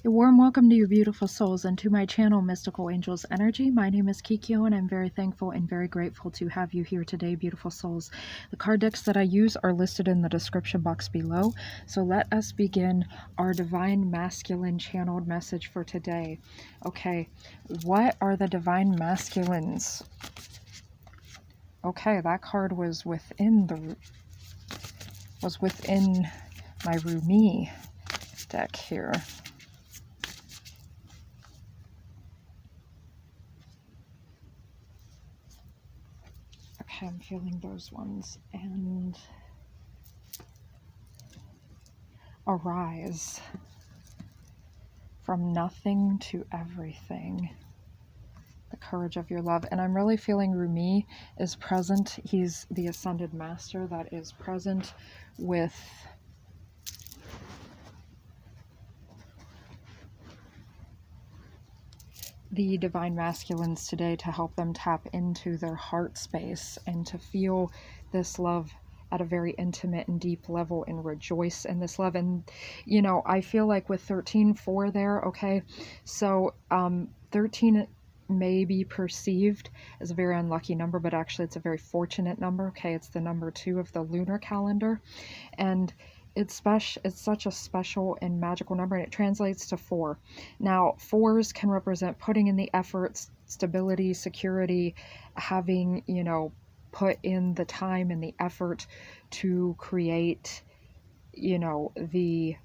A warm welcome to you beautiful souls and to my channel Mystical Angels Energy. My name is Kikyo and I'm very thankful and very grateful to have you here today, beautiful souls. The card decks that I use are listed in the description box below. So let us begin our Divine Masculine channeled message for today. Okay, what are the Divine Masculines? Okay, that card was within my Rumi deck here. Okay, I'm feeling those ones. And arise from nothing to everything. The courage of your love. And I'm really feeling Rumi is present. He's the ascended master that is present with the divine masculines today to help them tap into their heart space and to feel this love at a very intimate and deep level and rejoice in this love. And you know, I feel like with 13-4 there, okay, so 13 may be perceived as a very unlucky number, but actually it's a very fortunate number. Okay, it's the number 2 of the lunar calendar, and it's such a special and magical number, and it translates to 4. Now, 4s can represent putting in the efforts, stability, security, having, you know, put in the time and the effort to create, you know, the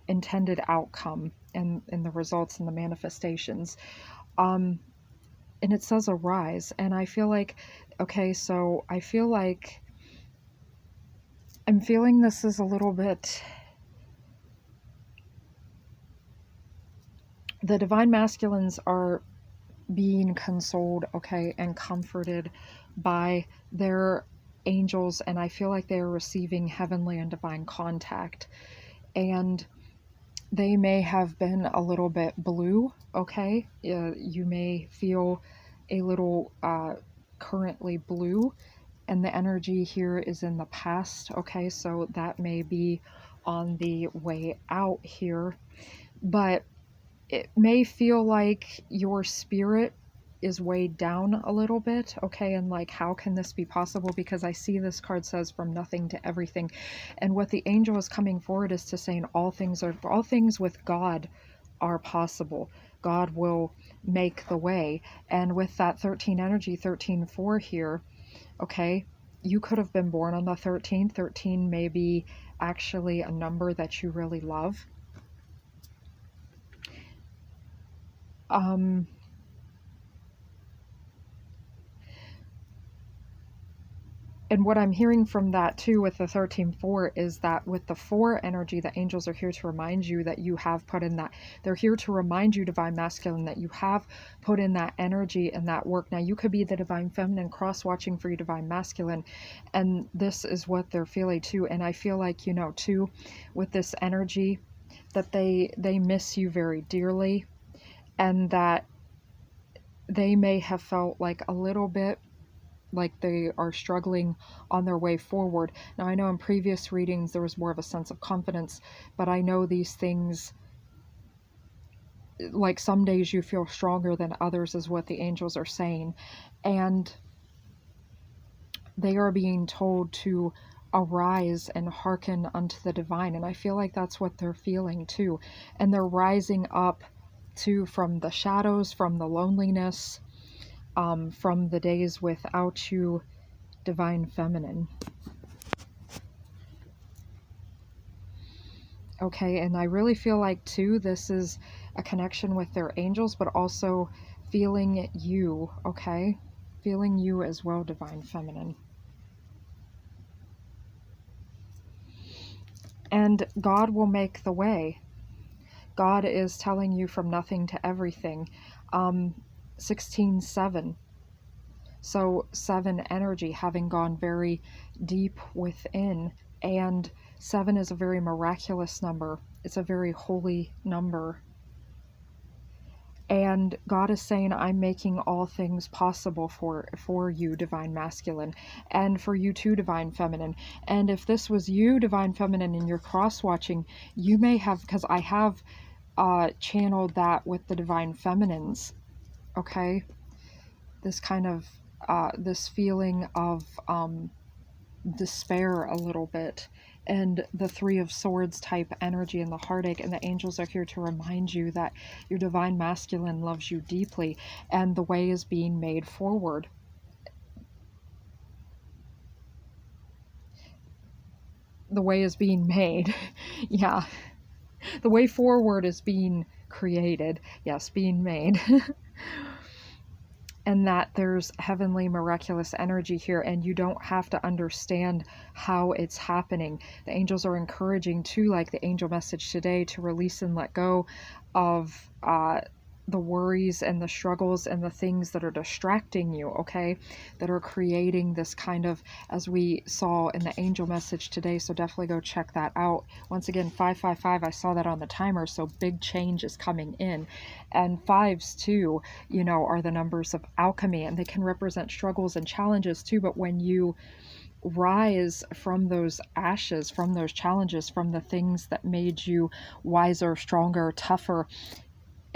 intended outcome and the results and the manifestations. And it says arise, and I feel like, okay, so I feel like I'm feeling this is a little bit, the divine masculines are being consoled, okay, and comforted by their angels, and I feel like they are receiving heavenly and divine contact, and they may have been a little bit blue, okay, you may feel a little currently blue, and the energy here is in the past, okay, so that may be on the way out here, but it may feel like your spirit is weighed down a little bit, okay, and like, how can this be possible? Because I see this card says from nothing to everything, and what the angel is coming forward is to saying all things with God are possible. God will make the way. And with that 13 energy, 13-4 here, okay, you could have been born on the 13th. 13 may be actually a number that you really love. And what I'm hearing from that too with the 13-4 is that with the 4 energy, the angels are here to remind you that you have put in that. They're here to remind you, divine masculine, that you have put in that energy and that work. Now, you could be the divine feminine cross-watching for your divine masculine, and this is what they're feeling too. And I feel like, you know, too, with this energy, that they miss you very dearly, and that they may have felt like a little bit like they are struggling on their way forward. Now, I know in previous readings there was more of a sense of confidence, but I know these things, like some days you feel stronger than others is what the angels are saying, and they are being told to arise and hearken unto the divine, and I feel like that's what they're feeling too, and they're rising up too from the shadows, from the loneliness, from the days without you, divine feminine. Okay, and I really feel like too, this is a connection with their angels, but also feeling you, okay? Feeling you as well, divine feminine. And God will make the way. God is telling you from nothing to everything. 16-7. So 7 energy, having gone very deep within, and 7 is a very miraculous number. It's a very holy number. And God is saying, I'm making all things possible for you, divine masculine, and for you too, divine feminine. And if this was you, divine feminine, and you're cross-watching, you may have, because I have channeled that with the divine feminines, okay? This kind of, this feeling of despair a little bit, and the Three of Swords type energy and the heartache, and the angels are here to remind you that your divine masculine loves you deeply, and the way is being made forward. The way is being made. Yeah. The way forward is being created. Yes, being made. And that there's heavenly miraculous energy here, and you don't have to understand how it's happening. The angels are encouraging too, like the angel message today, to release and let go of the worries and the struggles and the things that are distracting you, okay, that are creating this kind of, as we saw in the angel message today. So definitely go check that out. Once again, 555, I saw that on the timer, so big change is coming in. And fives too, you know, are the numbers of alchemy, and they can represent struggles and challenges too. But when you rise from those ashes, from those challenges, from the things that made you wiser, stronger, tougher,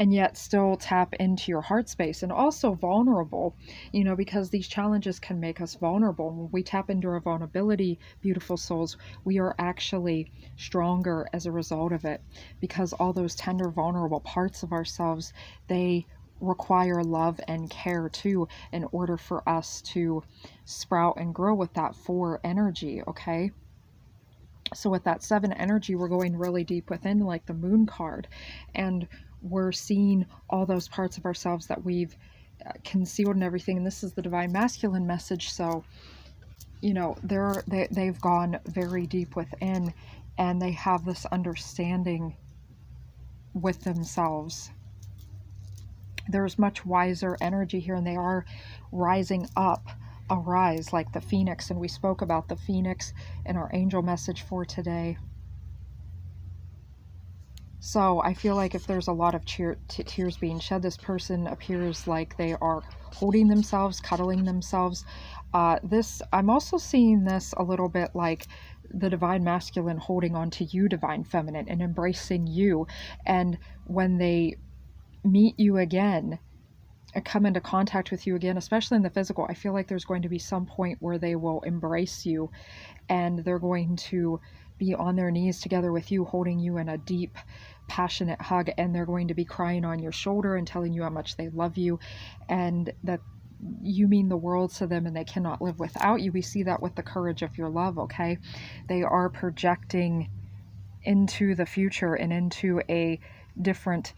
and yet still tap into your heart space, and also vulnerable, you know, because these challenges can make us vulnerable. When we tap into our vulnerability, beautiful souls, we are actually stronger as a result of it, because all those tender, vulnerable parts of ourselves, they require love and care too, in order for us to sprout and grow with that 4 energy, okay? So with that 7 energy, we're going really deep within, like the moon card, and we're seeing all those parts of ourselves that we've concealed and everything. And this is the divine masculine message. So, you know, they've gone very deep within, and they have this understanding with themselves. There's much wiser energy here, and they are rising up. Arise like the phoenix, and we spoke about the phoenix in our angel message for today. So I feel like if there's a lot of tears being shed, this person appears like they are holding themselves, cuddling themselves. I'm also seeing this a little bit like the divine masculine holding on to you, divine feminine, and embracing you. And when they meet you again, come into contact with you again, especially in the physical, I feel like there's going to be some point where they will embrace you, and they're going to be on their knees together with you, holding you in a deep, passionate hug, and they're going to be crying on your shoulder and telling you how much they love you, and that you mean the world to them, and they cannot live without you. We see that with the courage of your love, okay? They are projecting into the future and into a different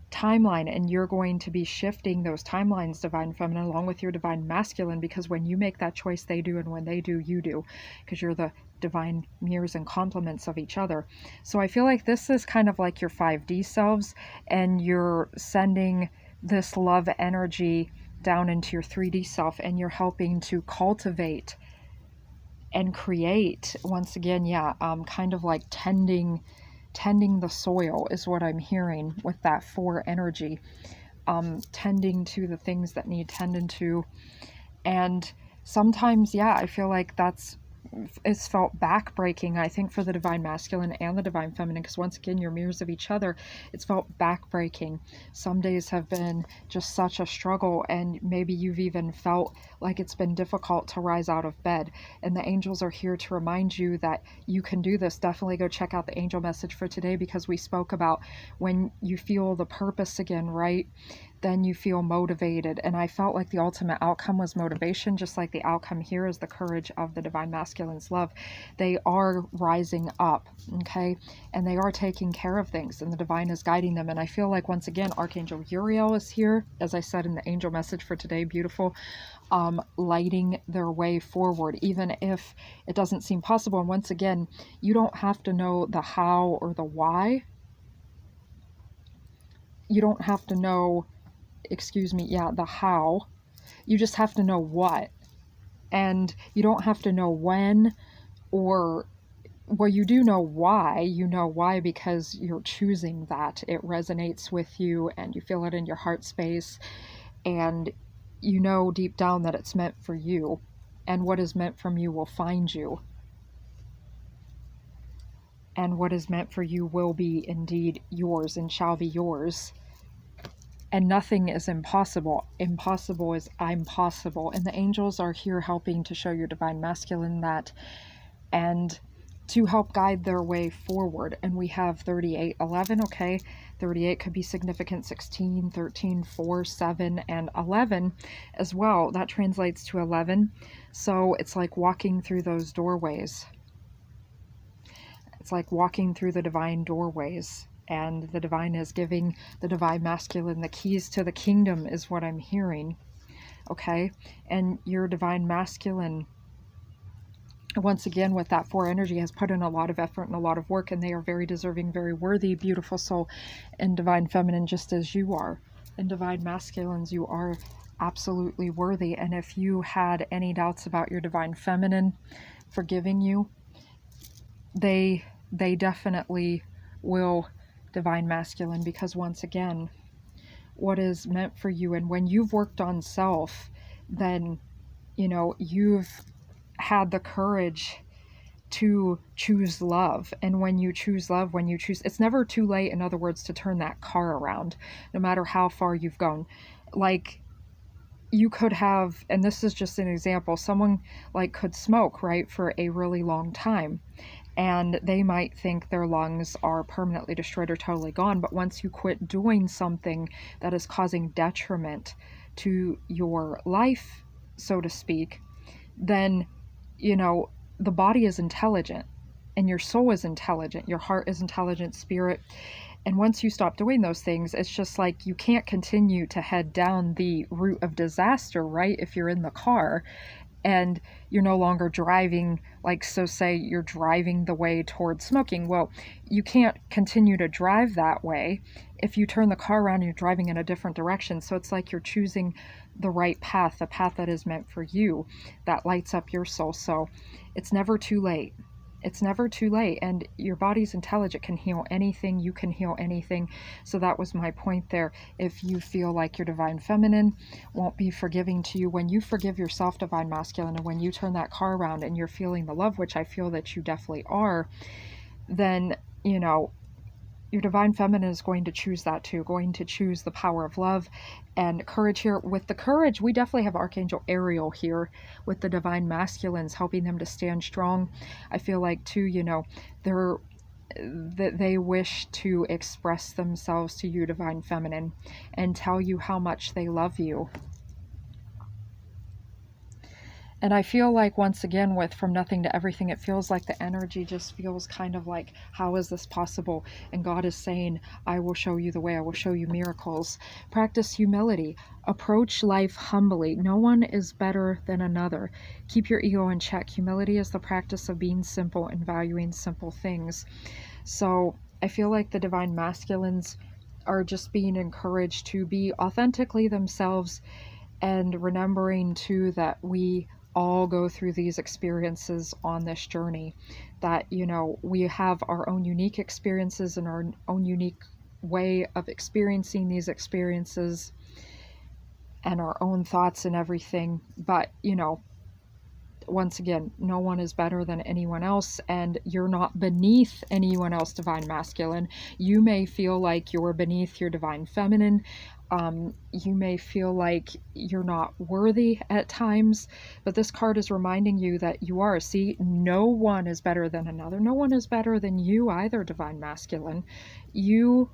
timeline, and you're going to be shifting those timelines, divine feminine, along with your divine masculine, because when you make that choice, they do, and when they do, you do, because you're the divine mirrors and complements of each other. So I feel like this is kind of like your 5D selves, and you're sending this love energy down into your 3D self, and you're helping to cultivate and create, once again, kind of like tending the soil is what I'm hearing with that 4 energy, tending to the things that need tending to. And sometimes, I feel like it's felt backbreaking, I think, for the divine masculine and the divine feminine, because once again, you're mirrors of each other. It's felt backbreaking. Some days have been just such a struggle, and maybe you've even felt like it's been difficult to rise out of bed, and the angels are here to remind you that you can do this. Definitely go check out the angel message for today, because we spoke about when you feel the purpose again, right? Then you feel motivated. And I felt like the ultimate outcome was motivation, just like the outcome here is the courage of the divine masculine's love. They are rising up, okay? And they are taking care of things, and the divine is guiding them. And I feel like, once again, Archangel Uriel is here, as I said in the angel message for today, beautiful, lighting their way forward, even if it doesn't seem possible. And once again, you don't have to know the how or the why. You don't have to know, the how. You just have to know what. And you don't have to know when, or, well, you do know why. You know why because you're choosing that. It resonates with you, and you feel it in your heart space, and you know deep down that it's meant for you, and what is meant from you will find you. and what is meant for you will be indeed yours and shall be yours. And nothing is impossible. Impossible is I'm possible. And the angels are here helping to show your divine masculine that, and to help guide their way forward. And we have 3811, okay? 38 could be significant, 16, 13, 4, 7, and 11 as well. That translates to 11. So it's like walking through those doorways. It's like walking through the divine doorways. And the divine is giving the divine masculine the keys to the kingdom, is what I'm hearing. Okay? And your divine masculine, once again, with that 4 energy, has put in a lot of effort and a lot of work, and they are very deserving, very worthy, beautiful soul, and divine feminine, just as you are. And divine masculines, you are absolutely worthy. And if you had any doubts about your divine feminine forgiving you, they definitely will, divine masculine, because once again, what is meant for you, and when you've worked on self, then you've had the courage to choose love. And when you choose love, it's never too late, in other words, to turn that car around, no matter how far you've gone. Like, you could have, and this is just an example, someone like could smoke, right, for a really long time, and they might think their lungs are permanently destroyed or totally gone. But once you quit doing something that is causing detriment to your life, so to speak, then, the body is intelligent and your soul is intelligent, your heart is intelligent, spirit. And once you stop doing those things, it's just like you can't continue to head down the route of disaster, right? If you're in the car and you're no longer driving, like, so say you're driving the way towards smoking. Well, you can't continue to drive that way if you turn the car around and you're driving in a different direction. So it's like you're choosing the right path, the path that is meant for you, that lights up your soul. So it's never too late. It's never too late, and your body's intelligent, can heal anything, you can heal anything. So that was my point there. If you feel like your divine feminine won't be forgiving to you, when you forgive yourself, divine masculine, and when you turn that car around and you're feeling the love, which I feel that you definitely are, then, your divine feminine is going to choose that too, going to choose the power of love and courage here. With the courage, we definitely have Archangel Ariel here with the divine masculines, helping them to stand strong. I feel like too, they wish to express themselves to you, divine feminine, and tell you how much they love you. And I feel like, once again, with From Nothing to Everything, it feels like the energy just feels kind of like, how is this possible? And God is saying, I will show you the way. I will show you miracles. Practice humility. Approach life humbly. No one is better than another. Keep your ego in check. Humility is the practice of being simple and valuing simple things. So I feel like the divine masculines are just being encouraged to be authentically themselves, and remembering too that we all go through these experiences on this journey, that we have our own unique experiences and our own unique way of experiencing these experiences and our own thoughts and everything. But once again, no one is better than anyone else, and you're not beneath anyone else, divine masculine. You may feel like you're beneath your divine feminine. You may feel like you're not worthy at times, but this card is reminding you that you are. See, no one is better than another. No one is better than you either, divine masculine. You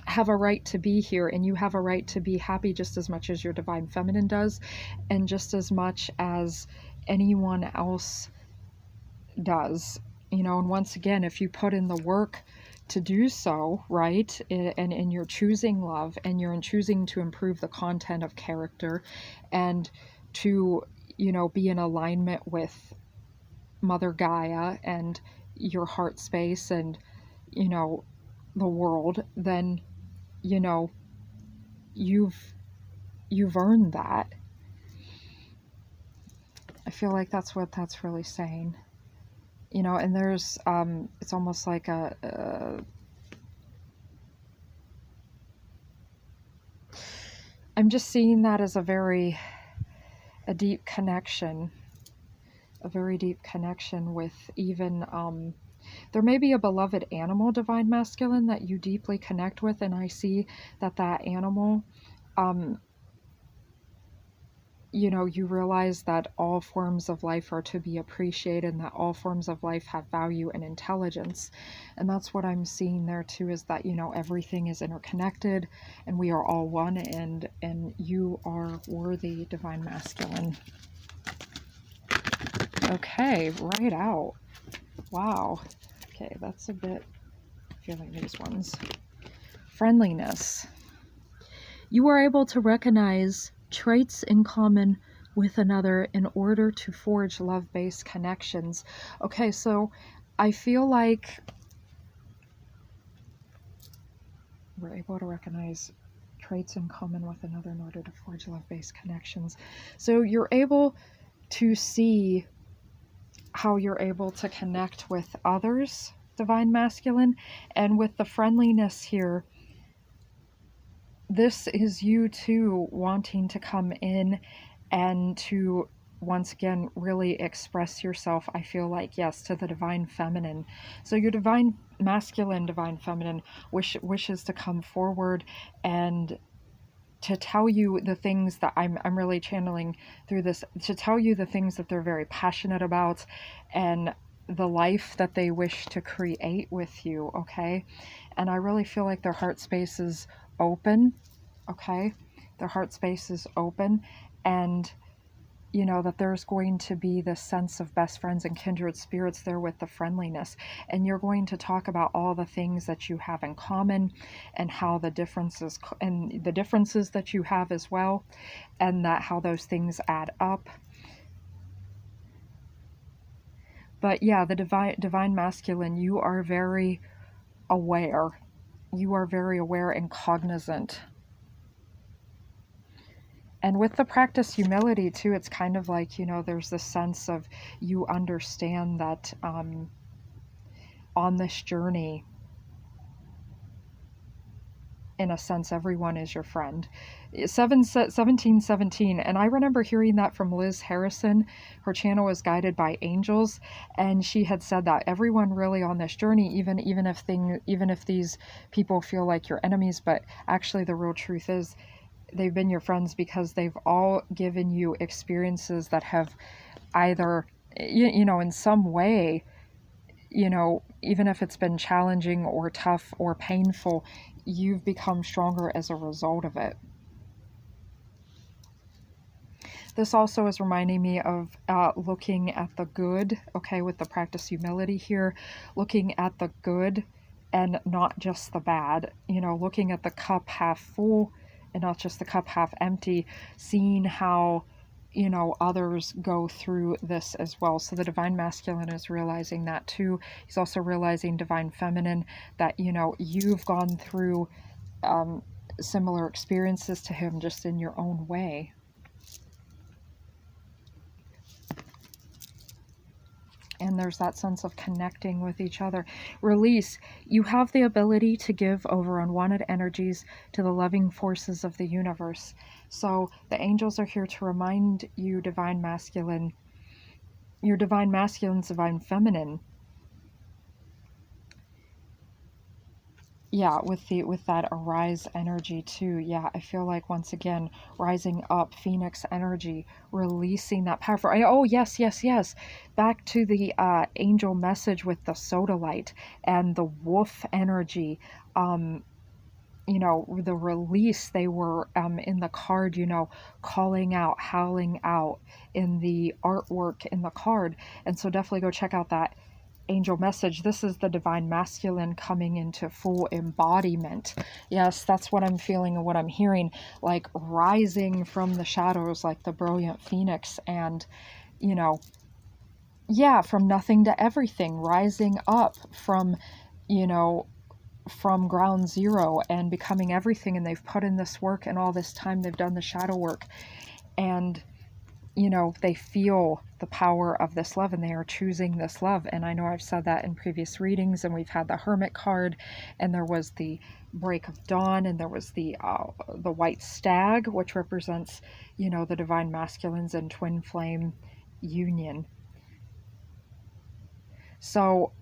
have a right to be here, and you have a right to be happy just as much as your divine feminine does, and just as much as anyone else does. And once again, if you put in the work to do so, right, and you're choosing love, and you're choosing to improve the content of character, and to be in alignment with Mother Gaia and your heart space and the world, then you've earned that. I feel like that's what that's really saying. And there's it's almost like I'm just seeing that as a deep connection, a very deep connection with even There may be a beloved animal, divine masculine, that you deeply connect with, and I see that that animal, you realize that all forms of life are to be appreciated and that all forms of life have value and intelligence. And that's what I'm seeing there too, is that, everything is interconnected and we are all one, and you are worthy, divine masculine. Okay, right out. Wow. Okay, that's a bit feeling these ones. Friendliness. You are able to recognize traits in common with another in order to forge love-based connections. Okay, so I feel like we're able to recognize traits in common with another in order to forge love-based connections. So you're able to see how you're able to connect with others, divine masculine, and with the friendliness here, this is you too wanting to come in and to once again really express yourself. I feel like, yes, to the divine feminine. So your divine masculine, divine feminine wishes to come forward and to tell you the things that I'm really channeling through this, to tell you the things that they're very passionate about and the life that they wish to create with you, okay? And I really feel like their heart space is open, okay? Their heart space is open, and that there's going to be this sense of best friends and kindred spirits there with the friendliness. And you're going to talk about all the things that you have in common and how the differences that you have as well, and that how those things add up. But yeah, the divine masculine, you are very aware. You are very aware and cognizant. And with the practice humility too, it's kind of like, there's this sense of you understand that on this journey, in a sense, everyone is your friend. 1717, and I remember hearing that from Liz Harrison. Her channel was guided by angels, and she had said that everyone really on this journey, even if these people feel like your enemies, but actually the real truth is they've been your friends because they've all given you experiences that have either, in some way, even if it's been challenging or tough or painful, you've become stronger as a result of it. This also is reminding me of looking at the good, okay, with the practice humility here, looking at the good and not just the bad, looking at the cup half full and not just the cup half empty, seeing how, others go through this as well. So the divine masculine is realizing that too. He's also realizing, divine feminine, that, you've gone through similar experiences to him, just in your own way. And there's that sense of connecting with each other. Release. You have the ability to give over unwanted energies to the loving forces of the universe. So the angels are here to remind you, divine masculine, your divine masculine's divine feminine. Yeah, with that arise energy too. Yeah, I feel like once again rising up, phoenix energy, releasing that powerful. Oh yes, yes, yes. Back to the angel message with the sodalite and the wolf energy. The release, they were in the card, calling out, howling out in the artwork in the card. And so definitely go check out that angel message. This is the divine masculine coming into full embodiment. Yes, that's what I'm feeling and what I'm hearing, like rising from the shadows like the brilliant phoenix, and from nothing to everything, rising up from from ground zero and becoming everything. And they've put in this work, and all this time they've done the shadow work, and they feel the power of this love, and they are choosing this love. And I know I've said that in previous readings, and we've had the Hermit card, and there was the break of dawn, and there was the white stag, which represents, the divine masculines and twin flame union. So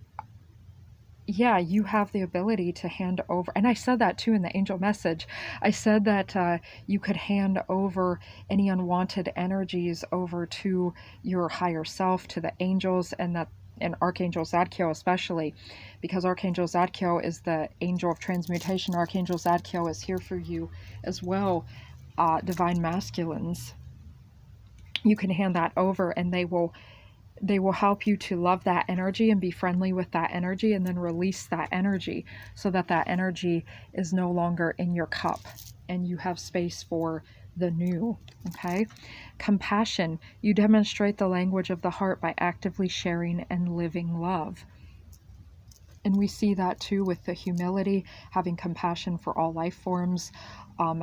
yeah, you have the ability to hand over, and I said that too in the angel message. I said that you could hand over any unwanted energies over to your higher self, to the angels, and Archangel Zadkiel especially, because Archangel Zadkiel is the angel of transmutation. Archangel Zadkiel is here for you as well, divine masculines. You can hand that over, and they will help you to love that energy and be friendly with that energy, and then release that energy so that that energy is no longer in your cup and you have space for the new. Okay. Compassion. You demonstrate the language of the heart by actively sharing and living love. And we see that too with the humility, having compassion for all life forms,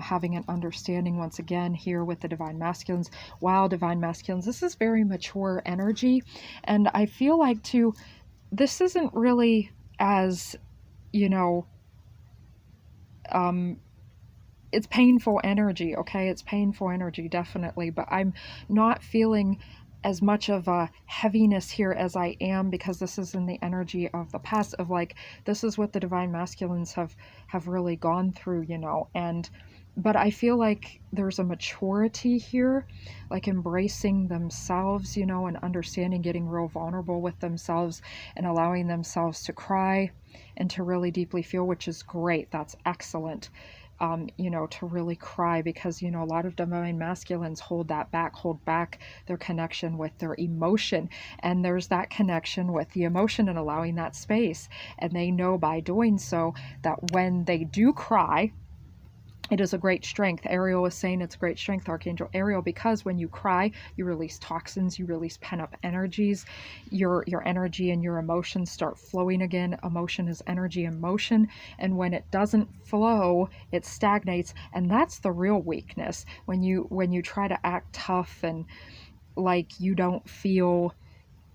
having an understanding once again here with the divine masculines. Wow, divine masculines, this is very mature energy. And I feel like too, this isn't really as, you know, it's painful energy, okay? It's painful energy, definitely. But I'm not feeling as much of a heaviness here as I am, because this is in the energy of the past, of like, this is what the divine masculines have really gone through, you know. And but I feel like there's a maturity here, like embracing themselves, you know, and understanding, getting real vulnerable with themselves and allowing themselves to cry and to really deeply feel, which is great. That's excellent. You know, to really cry, because, you know, a lot of divine masculines hold back their connection with their emotion. And there's that connection with the emotion and allowing that space. And they know by doing so that when they do cry, it is a great strength. Ariel was saying it's great strength, Archangel Ariel, because when you cry, you release toxins, you release pent-up energies, your energy and your emotions start flowing again. Emotion is energy in motion, and when it doesn't flow, it stagnates, and that's the real weakness. When you try to act tough and like you don't feel,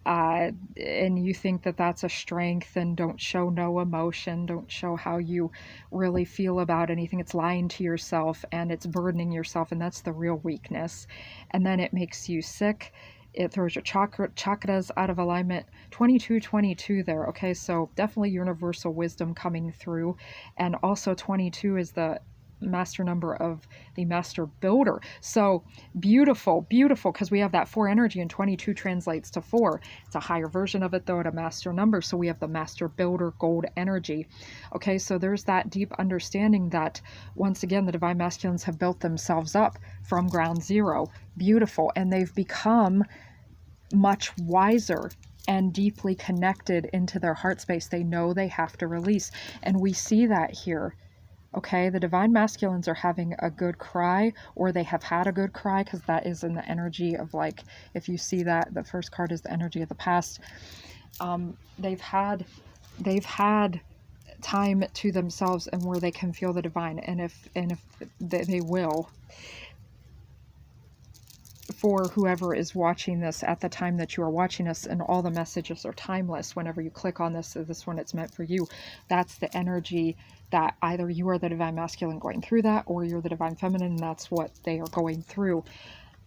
and you think that that's a strength, and don't show no emotion, don't show how you really feel about anything. It's lying to yourself and it's burdening yourself, and that's the real weakness. And then it makes you sick. It throws your chakras out of alignment. 2222 there. Okay, so definitely universal wisdom coming through. And also 22 is the master number of the master builder. So beautiful, beautiful, because we have that 4 energy, and 22 translates to 4. It's a higher version of it though, at a master number. So we have the master builder gold energy. Okay, so there's that deep understanding that once again the divine masculines have built themselves up from ground zero. Beautiful. And they've become much wiser and deeply connected into their heart space. They know they have to release, and we see that here. Okay, the divine masculines are having a good cry, or they have had a good cry, because that is in the energy of, like, if you see that, the first card is the energy of the past. They've had time to themselves, and where they can feel the divine, and if they will, for whoever is watching this at the time that you are watching us, and all the messages are timeless. Whenever you click on this one, it's meant for you. That's the energy that either you are the divine masculine going through that, or you're the divine feminine, and that's what they are going through.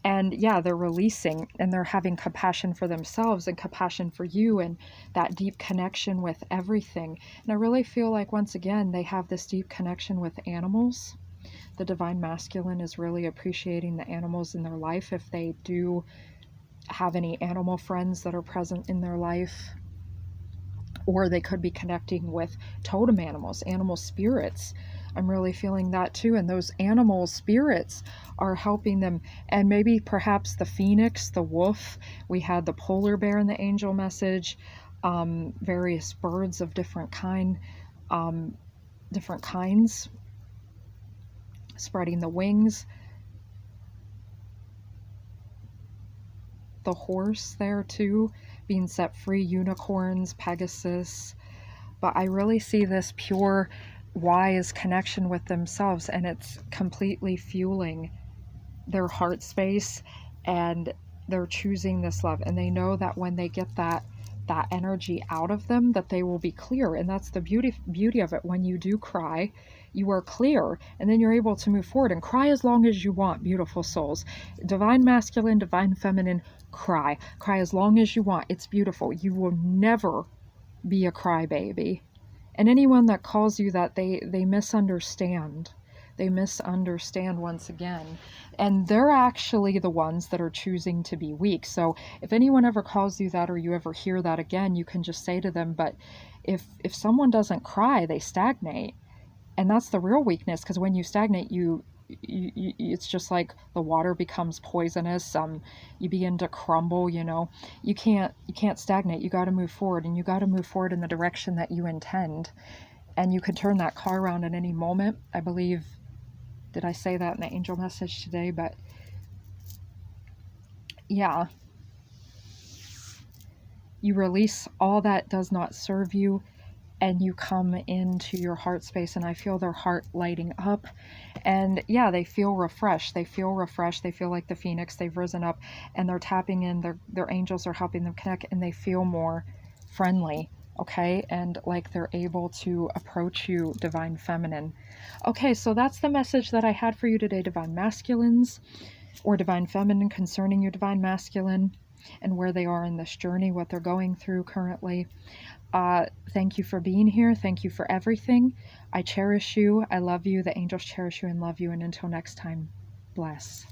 And yeah, they're releasing, and they're having compassion for themselves and compassion for you, and that deep connection with everything. And I really feel like, once again, they have this deep connection with animals. The divine masculine is really appreciating the animals in their life, if they do have any animal friends that are present in their life. Or they could be connecting with totem animals, animal spirits. I'm really feeling that too. And those animal spirits are helping them. And maybe perhaps the phoenix, the wolf, we had the polar bear in the angel message, various birds of different kinds, spreading the wings. The horse there too, being set free, unicorns, Pegasus. But I really see this pure, wise connection with themselves, and it's completely fueling their heart space, and they're choosing this love, and they know that when they get that energy out of them, that they will be clear. And that's the beauty of it. When you do cry, you are clear, and then you're able to move forward and cry as long as you want, beautiful souls. Divine masculine, divine feminine, cry as long as you want. It's beautiful. You will never be a crybaby. And anyone that calls you that, they misunderstand. They misunderstand once again. And they're actually the ones that are choosing to be weak. So if anyone ever calls you that, or you ever hear that again, you can just say to them, but if someone doesn't cry, they stagnate. And that's the real weakness, because when you stagnate, it's just like the water becomes poisonous. You begin to crumble. You can't stagnate. You got to move forward, and you got to move forward in the direction that you intend. And you could turn that car around at any moment. I believe, did I say that in the angel message today? But yeah, you release all that does not serve you, and you come into your heart space, and I feel their heart lighting up. And yeah, they feel refreshed. They feel refreshed. They feel like the phoenix. They've risen up, and they're tapping in. Their angels are helping them connect, and they feel more friendly. Okay, and like they're able to approach you, divine feminine. Okay, so that's the message that I had for you today, divine masculines, or divine feminine, concerning your divine masculine and where they are in this journey, what they're going through currently. Thank you for being here. Thank you for everything. I cherish you. I love you. The angels cherish you and love you. And until next time, bless.